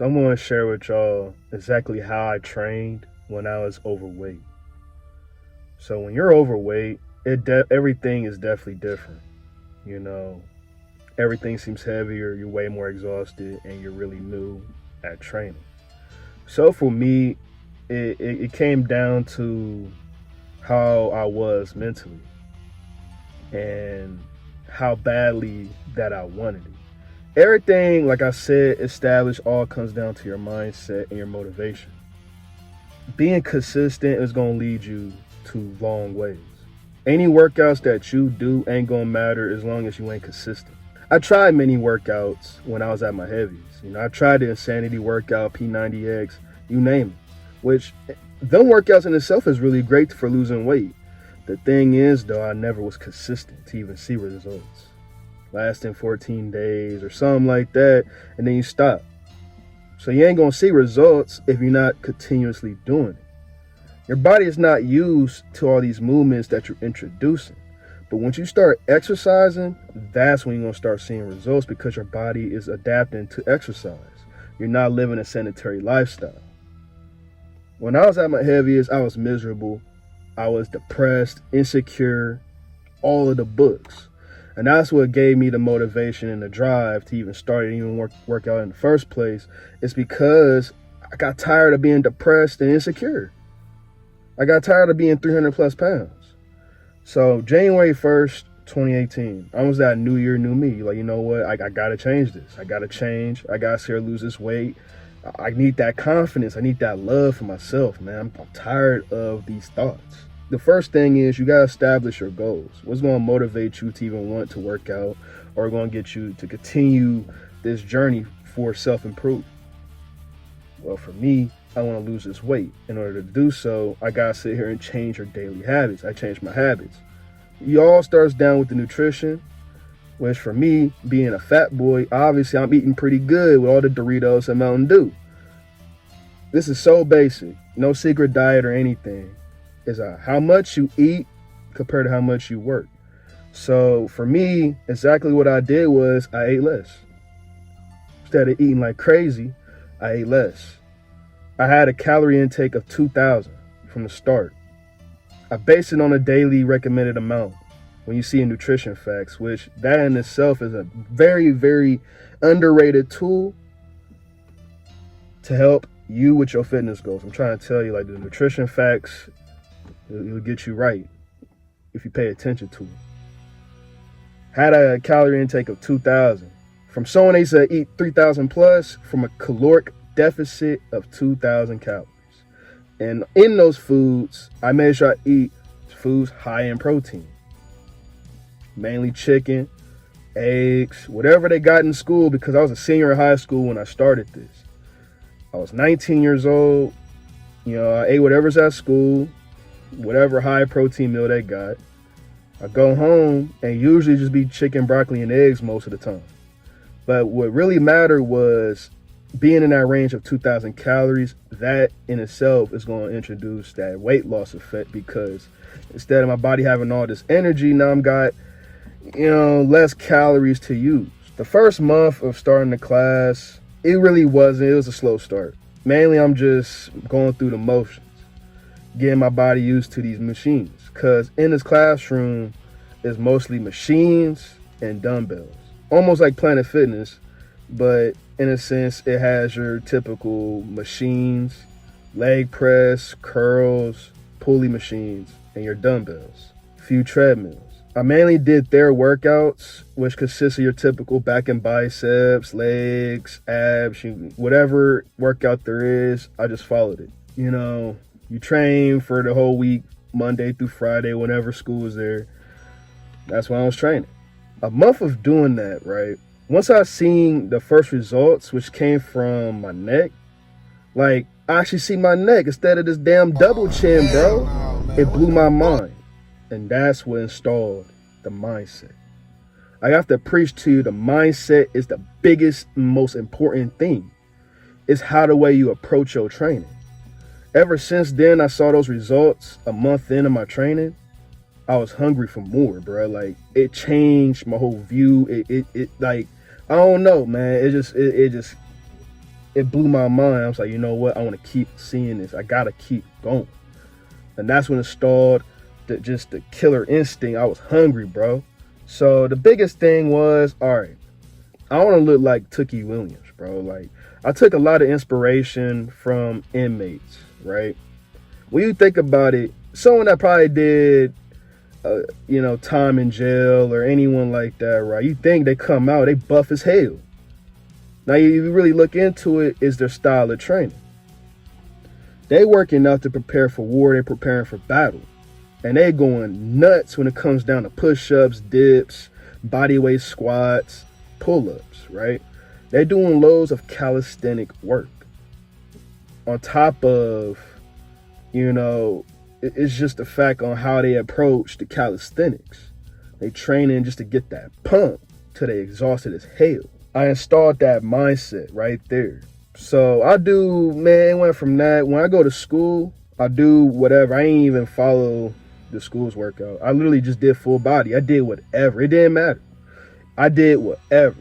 So I'm going to share with y'all exactly how I trained when I was overweight. So when you're overweight, everything is definitely different. You know, everything seems heavier, you're way more exhausted, and you're really new at training. So for me, it came down to how I was mentally and how badly that I wanted it. Everything, like I said, established all comes down to your mindset and your motivation. Being consistent is going to lead you to long ways. Any workouts that you do ain't going to matter as long as you ain't consistent. I tried many workouts when I was at my heavies. I tried the Insanity workout, P90X, you name it, which them workouts in itself is really great for losing weight. The thing is, though, I never was consistent to even see results. Lasting 14 days or something like that, and then you stop. So you ain't gonna see results if you're not continuously doing it. Your body is not used to all these movements that you're introducing. But once you start exercising, that's when you're gonna start seeing results because your body is adapting to exercise. You're not living a sedentary lifestyle. When I was at my heaviest, I was miserable. I was depressed, insecure, all of the books. And that's what gave me the motivation and the drive to even start and even work out in the first place. It's because I got tired of being depressed and insecure. I got tired of being 300 plus pounds. So January 1st, 2018, I was that new year, new me. Like, you know what? I got to change this. I got to change. I got to lose this weight. I need that confidence. I need that love for myself, man. I'm tired of these thoughts. The first thing is you got to establish your goals. What's going to motivate you to even want to work out or going to get you to continue this journey for self-improvement? Well, for me, I want to lose this weight. In order to do so, I got to sit here and change your daily habits. I changed my habits. It all starts down with the nutrition, which for me, being a fat boy, obviously I'm eating pretty good with all the Doritos and Mountain Dew. This is so basic. No secret diet or anything. It's how much you eat compared to how much you work. So for me, exactly what I did was I ate less. Instead of eating like crazy, I ate less. I had a calorie intake of 2,000 from the start. I based it on a daily recommended amount when you see in nutrition facts, which that in itself is a very, very underrated tool to help you with your fitness goals. I'm trying to tell you, like, the nutrition facts, it'll get you right if you pay attention to it. Had a calorie intake of 2,000. From someone they said eat 3,000 plus from a caloric deficit of 2,000 calories. And in those foods, I made sure I eat foods high in protein. Mainly chicken, eggs, whatever they got in school, because I was a senior in high school when I started this. I was 19 years old. I ate whatever's at school, whatever high protein meal they got. I go home and usually just be chicken, broccoli, and eggs most of the time. But what really mattered was being in that range of 2,000 calories. That in itself is going to introduce that weight loss effect, because instead of my body having all this energy, now I'm got, less calories to use. The first month of starting the class, it really wasn't. It was a slow start. Mainly, I'm just going through the motions, getting my body used to these machines. Because in this classroom, it's mostly machines and dumbbells. Almost like Planet Fitness, but in a sense, it has your typical machines, leg press, curls, pulley machines, and your dumbbells. A few treadmills. I mainly did their workouts, which consists of your typical back and biceps, legs, abs, whatever workout there is, I just followed it. You train for the whole week, Monday through Friday, whenever school is there. That's when I was training. A month of doing that, right? Once I seen the first results, which came from my neck, like, I actually see my neck instead of this damn double chin, bro. It blew my mind. And that's what installed the mindset. I have to preach to you, the mindset is the biggest, most important thing. It's how the way you approach your training. Ever since then, I saw those results a month into my training. I was hungry for more, bro. Like, it changed my whole view. It like, I don't know, man. It just it blew my mind. I was like, you know what? I want to keep seeing this. I got to keep going. And that's when it stalled, just the killer instinct. I was hungry, bro. So the biggest thing was, all right, I want to look like Tookie Williams, bro. Like, I took a lot of inspiration from inmates, right? When you think about it, someone that probably did, time in jail or anyone like that, right? You think they come out, they buff as hell. Now, you really look into it, is their style of training. They working out to prepare for war. They're preparing for battle. And they going nuts when it comes down to push-ups, dips, bodyweight squats, pull-ups, right? They're doing loads of calisthenic work. On top of, it's just the fact on how they approach the calisthenics. They training just to get that pump till they exhausted as hell. I installed that mindset right there. So it went from that. When I go to school, I do whatever. I ain't even follow the school's workout. I literally just did full body. I did whatever. It didn't matter. I did whatever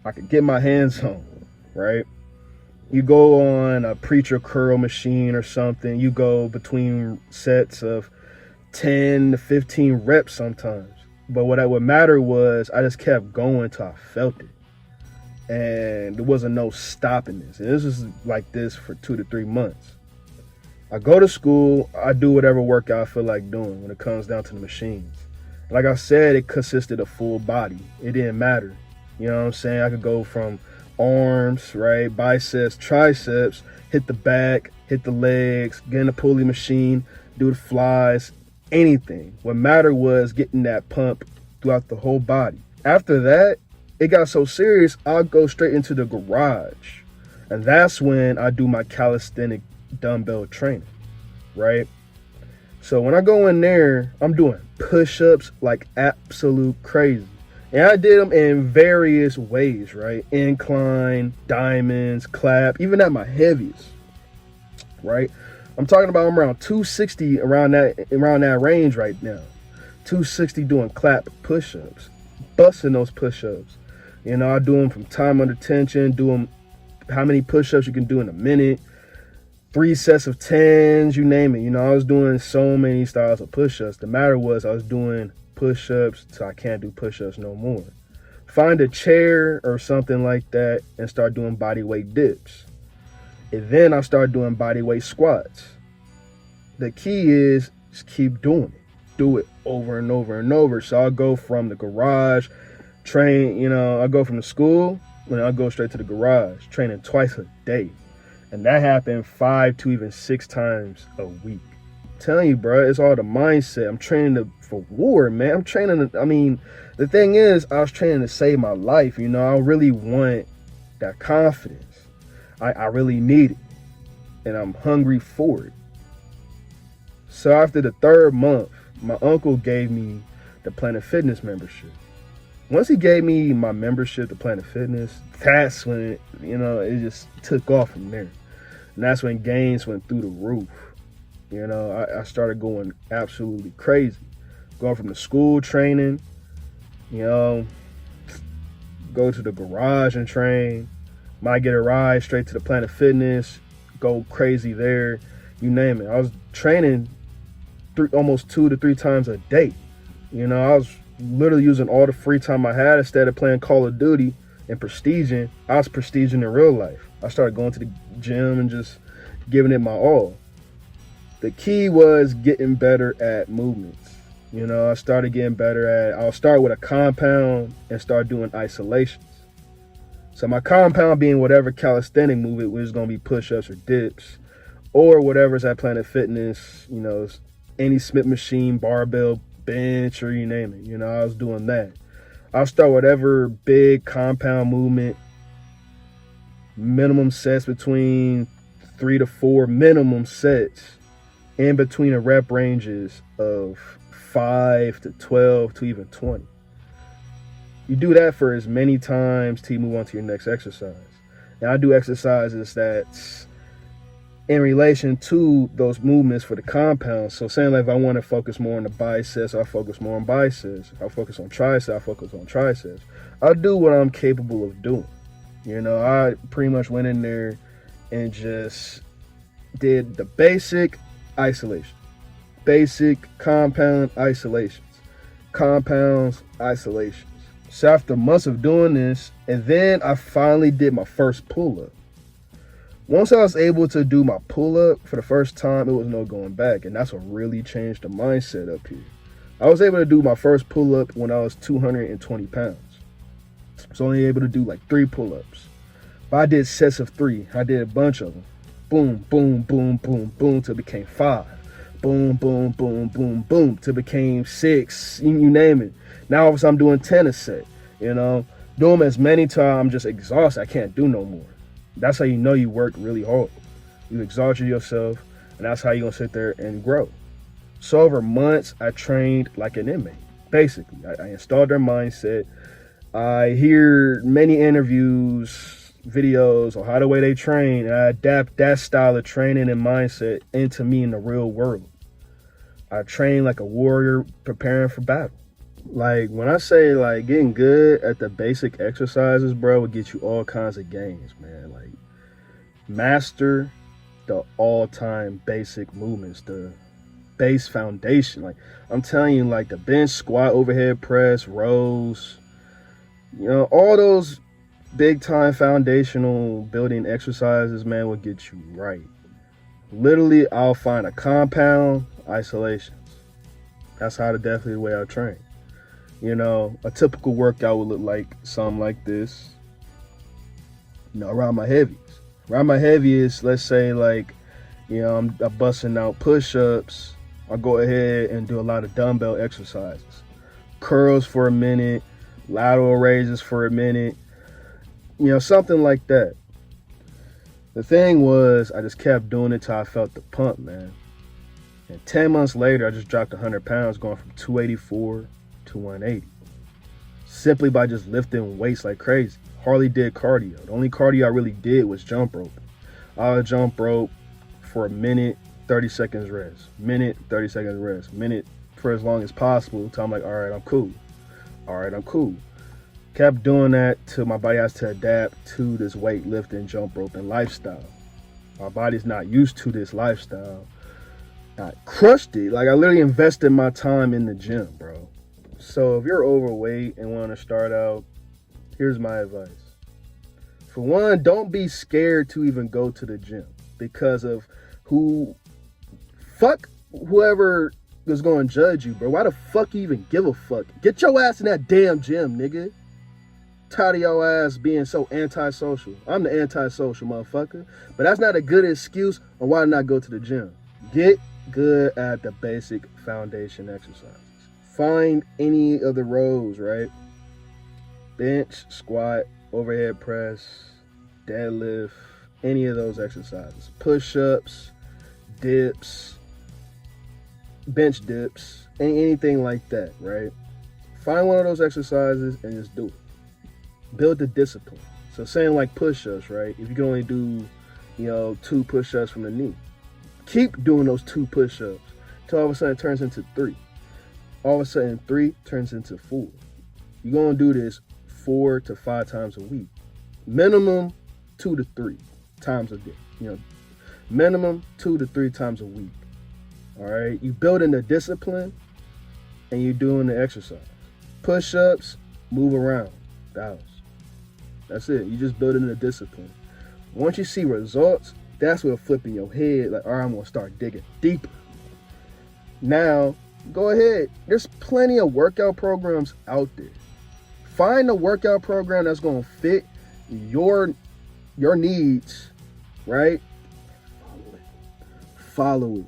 I could get my hands on, right? You go on a preacher curl machine or something. You go between sets of 10 to 15 reps sometimes. But what mattered was I just kept going till I felt it. And there wasn't no stopping this. And this was like this for 2 to 3 months. I go to school, I do whatever workout I feel like doing when it comes down to the machines. Like I said, it consisted of full body. It didn't matter. You know what I'm saying? I could go from arms, right? Biceps, triceps, hit the back, hit the legs, get in the pulley machine, do the flies, anything. What mattered was getting that pump throughout the whole body. After that, it got so serious, I'll go straight into the garage. And that's when I do my calisthenic dumbbell training, right? So when I go in there, I'm doing push-ups like absolute crazy. And I did them in various ways, right? Incline, diamonds, clap, even at my heaviest, right? I'm talking about I'm around 260 around that range right now. 260 doing clap push-ups, busting those push-ups. I do them from time under tension, do them how many push-ups you can do in a minute, 3 sets of 10s, you name it. I was doing so many styles of push-ups. The matter was I was doing push-ups till I can't do push-ups no more. Find a chair or something like that and start doing body weight dips. And then I start doing body weight squats. The key is just keep doing it. Do it over and over and over. So I'll go from the garage, train, I go from the school, and I'll go straight to the garage, training twice a day. And that happened 5 to even 6 times a week. I'm telling you, bro, it's all the mindset. I'm training for war, man. The thing is, I was training to save my life. I really want that confidence. I really need it. And I'm hungry for it. So after the 3rd month, my uncle gave me the Planet Fitness membership. Once he gave me my membership to Planet Fitness, that's when it just took off from there. And that's when gains went through the roof. I started going absolutely crazy. Going from the school training, go to the garage and train. Might get a ride straight to the Planet Fitness, go crazy there, you name it. I was training almost 2 to 3 times a day. I was literally using all the free time I had instead of playing Call of Duty and prestiging. I was prestiging in real life. I started going to the gym and just giving it my all. The key was getting better at movements. I started getting better at, I'll start with a compound and start doing isolations. So my compound being whatever calisthenic movement was going to be push-ups or dips or whatever's at Planet Fitness, any Smith machine, barbell, bench, or you name it. I was doing that. I'll start whatever big compound movement, minimum sets between 3 to 4 minimum sets, in between the rep ranges of 5 to 12 to even 20. You do that for as many times till you move on to your next exercise. And I do exercises that's in relation to those movements for the compound. So saying like if I want to focus more on the biceps, I focus more on biceps. If I focus on triceps, I focus on triceps. I do what I'm capable of doing. You know, I pretty much went in there and just did the basic isolation, basic compound isolations, compounds isolations. So after months of doing this, and then I finally did my first pull-up. Once I was able to do my pull-up for the first time, it was no going back, and that's what really changed the mindset up here. I was able to do my first pull-up when I was 220 pounds. I was only able to do like 3 pull-ups. But I did sets of 3. I did a bunch of them. Boom, boom, boom, boom, boom, till it became 5. Boom, boom, boom, boom, boom, till it became 6. You name it. Now all of a sudden I'm doing 10 a set. You know, do them as many times. I'm just exhausted. I can't do no more. That's how you know you worked really hard. You exhausted yourself, and that's how you're gonna sit there and grow. So over months, I trained like an inmate. Basically, I installed their mindset. I hear many interviews, videos on how the way they train, and I adapt that style of training and mindset into me in the real world. I train like a warrior preparing for battle. Like when I say like getting good at the basic exercises, bro, will get you all kinds of gains, man. Like master the all-time basic movements, the base foundation. Like I'm telling you, like the bench, squat, overhead press, rows, you know, all those big time foundational building exercises, man, will get you right. Literally, I'll find a compound isolations. That's how definitely the way I train. You know, a typical workout would look like something like this. You know, around my heavies. Around my heaviest, let's say like, you know, I'm busting out push-ups. I'll go ahead and do a lot of dumbbell exercises. Curls for a minute, lateral raises for a minute, you know, something like that. The thing was, I just kept doing it till I felt the pump, man. And 10 months later, I just dropped 100 pounds, going from 284 to 180. Simply by just lifting weights like crazy. Hardly did cardio. The only cardio I really did was jump rope. I would jump rope for a minute, 30 seconds rest. Minute, 30 seconds rest. Minute for as long as possible until I'm like, all right, I'm cool. All right, I'm cool. Kept doing that till my body has to adapt to this weightlifting, jump rope, and lifestyle. My body's not used to this lifestyle. I crushed it. Like I literally invested my time in the gym, bro. So if you're overweight and want to start out, here's my advice. For one, don't be scared to even go to the gym because of fuck whoever is going to judge you, bro. Why the fuck you even give a fuck? Get your ass in that damn gym, nigga. Tired of your ass being so antisocial. I'm the antisocial motherfucker. But that's not a good excuse on why not go to the gym. Get good at the basic foundation exercises. Find any of the rows, right? Bench, squat, overhead press, deadlift, any of those exercises. Push-ups, dips, bench dips, anything like that, right? Find one of those exercises and just do it. Build the discipline. So saying like push-ups, right? If you can only do, 2 push-ups from the knee, keep doing those 2 push-ups till all of a sudden it turns into 3. All of a sudden 3 turns into 4. You're going to do this 4 to 5 times a week. Minimum 2 to 3 times a day. Minimum 2 to 3 times a week. All right? You building the discipline and you're doing the exercise. Push-ups, move around the house. That's it. You just building the discipline. Once you see results, that's what flipping your head. Like, all right, I'm going to start digging deeper. Now, go ahead. There's plenty of workout programs out there. Find a workout program that's going to fit your needs, right? Follow it.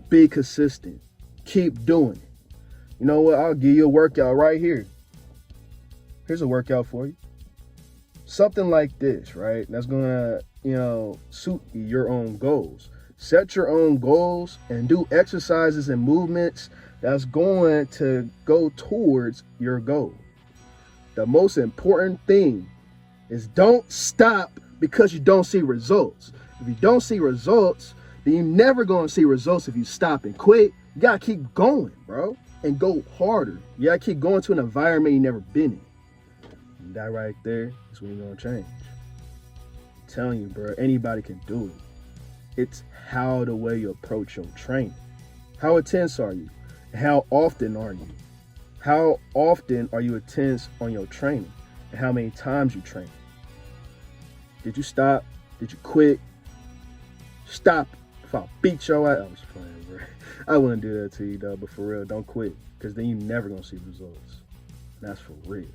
Be consistent. Keep doing it. You know what? I'll give you a workout right here. Here's a workout for you. Something like this, right? That's going to, suit your own goals. Set your own goals and do exercises and movements that's going to go towards your goal. The most important thing is don't stop because you don't see results. If you don't see results, then you're never going to see results if you stop and quit. You got to keep going, bro, and go harder. You got to keep going to an environment you've never been in. And that right there is when you're going to change. telling you, bro, anybody can do it. It's how the way you approach your training. How intense are you? How often are you? How often are you intense on your training? And how many times you train? Did you stop? Did you quit? Stop. If I beat your ass, I was playing, bro. I wouldn't do that to you, though, but for real, don't quit. Because then you're never going to see results. And that's for real.